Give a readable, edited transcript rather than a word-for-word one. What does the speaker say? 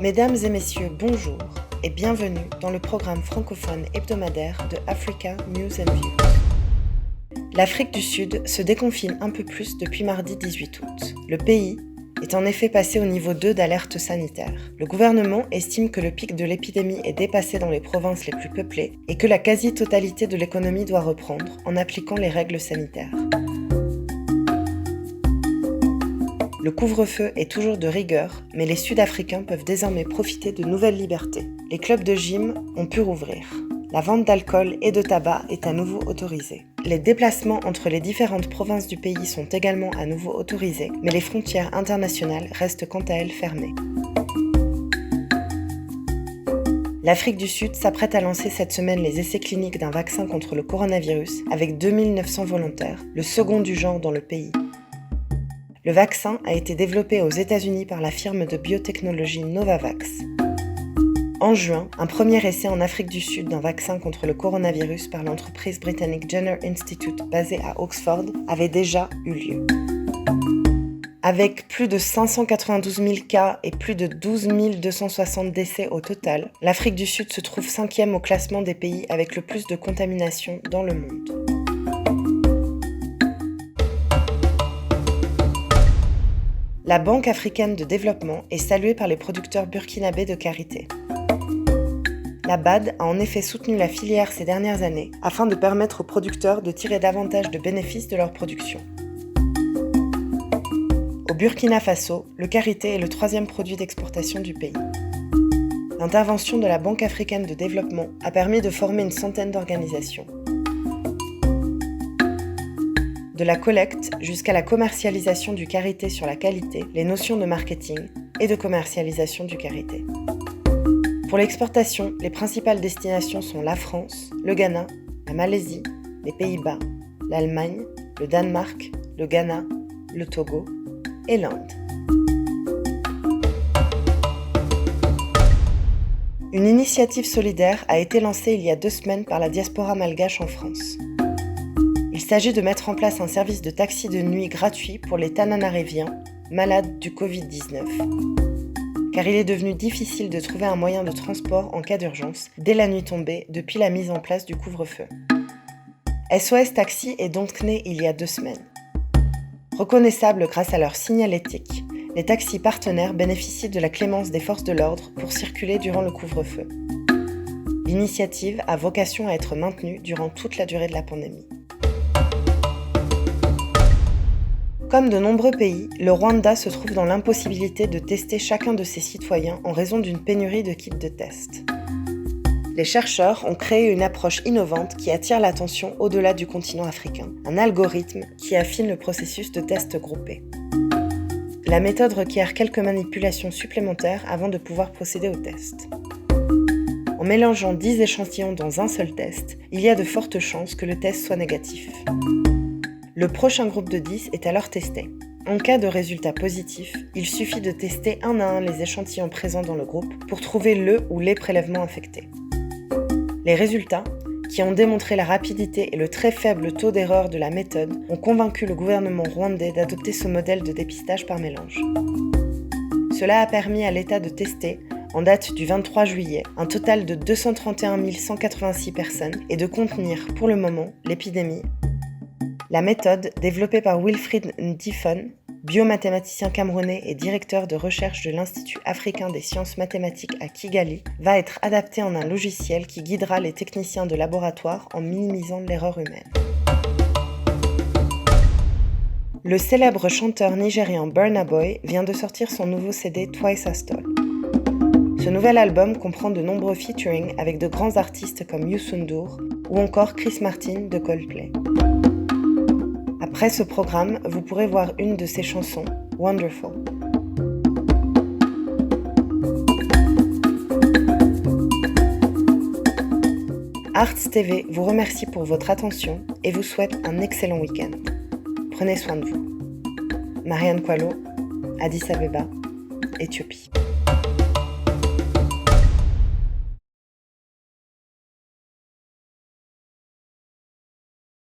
Mesdames et messieurs, bonjour et bienvenue dans le programme francophone hebdomadaire de Africa News and Views. L'Afrique du Sud se déconfine un peu plus depuis mardi 18 août. Le pays est en effet passé au niveau 2 d'alerte sanitaire. Le gouvernement estime que le pic de l'épidémie est dépassé dans les provinces les plus peuplées et que la quasi-totalité de l'économie doit reprendre en appliquant les règles sanitaires. Le couvre-feu est toujours de rigueur, mais les Sud-Africains peuvent désormais profiter de nouvelles libertés. Les clubs de gym ont pu rouvrir. La vente d'alcool et de tabac est à nouveau autorisée. Les déplacements entre les différentes provinces du pays sont également à nouveau autorisés, mais les frontières internationales restent quant à elles fermées. L'Afrique du Sud s'apprête à lancer cette semaine les essais cliniques d'un vaccin contre le coronavirus avec 2900 volontaires, le second du genre dans le pays. Le vaccin a été développé aux États-Unis par la firme de biotechnologie Novavax. En juin, un premier essai en Afrique du Sud d'un vaccin contre le coronavirus par l'entreprise britannique Jenner Institute basée à Oxford avait déjà eu lieu. Avec plus de 592 000 cas et plus de 12 260 décès au total, l'Afrique du Sud se trouve 5e au classement des pays avec le plus de contamination dans le monde. La Banque africaine de développement est saluée par les producteurs burkinabés de karité. La BAD a en effet soutenu la filière ces dernières années afin de permettre aux producteurs de tirer davantage de bénéfices de leur production. Au Burkina Faso, le karité est le 3e produit d'exportation du pays. L'intervention de la Banque africaine de développement a permis de former une centaine d'organisations. De la collecte jusqu'à la commercialisation du karité sur la qualité, les notions de marketing et de commercialisation du karité. Pour l'exportation, les principales destinations sont la France, le Ghana, la Malaisie, les Pays-Bas, l'Allemagne, le Danemark, le Ghana, le Togo et l'Inde. Une initiative solidaire a été lancée il y a 2 semaines par la diaspora malgache en France. Il s'agit de mettre en place un service de taxi de nuit gratuit pour les Tananariviens malades du Covid-19. Car il est devenu difficile de trouver un moyen de transport en cas d'urgence dès la nuit tombée depuis la mise en place du couvre-feu. SOS Taxi est donc né il y a 2 semaines. Reconnaissables grâce à leur signalétique, les taxis partenaires bénéficient de la clémence des forces de l'ordre pour circuler durant le couvre-feu. L'initiative a vocation à être maintenue durant toute la durée de la pandémie. Comme de nombreux pays, le Rwanda se trouve dans l'impossibilité de tester chacun de ses citoyens en raison d'une pénurie de kits de test. Les chercheurs ont créé une approche innovante qui attire l'attention au-delà du continent africain, un algorithme qui affine le processus de test groupé. La méthode requiert quelques manipulations supplémentaires avant de pouvoir procéder au test. En mélangeant 10 échantillons dans un seul test, il y a de fortes chances que le test soit négatif. Le prochain groupe de 10 est alors testé. En cas de résultat positif, il suffit de tester un à un les échantillons présents dans le groupe pour trouver le ou les prélèvements infectés. Les résultats, qui ont démontré la rapidité et le très faible taux d'erreur de la méthode, ont convaincu le gouvernement rwandais d'adopter ce modèle de dépistage par mélange. Cela a permis à l'État de tester, en date du 23 juillet, un total de 231 186 personnes et de contenir, pour le moment, l'épidémie. La méthode, développée par Wilfried Ndifon, biomathématicien camerounais et directeur de recherche de l'Institut africain des sciences mathématiques à Kigali, va être adaptée en un logiciel qui guidera les techniciens de laboratoire en minimisant l'erreur humaine. Le célèbre chanteur nigérian Burna Boy vient de sortir son nouveau CD Twice as Tall. Ce nouvel album comprend de nombreux featuring avec de grands artistes comme Youssou N'Dour ou encore Chris Martin de Coldplay. Après ce programme, vous pourrez voir une de ses chansons, Wonderful. Arts TV vous remercie pour votre attention et vous souhaite un excellent week-end. Prenez soin de vous. Marianne Coilot, Addis Abeba, Éthiopie.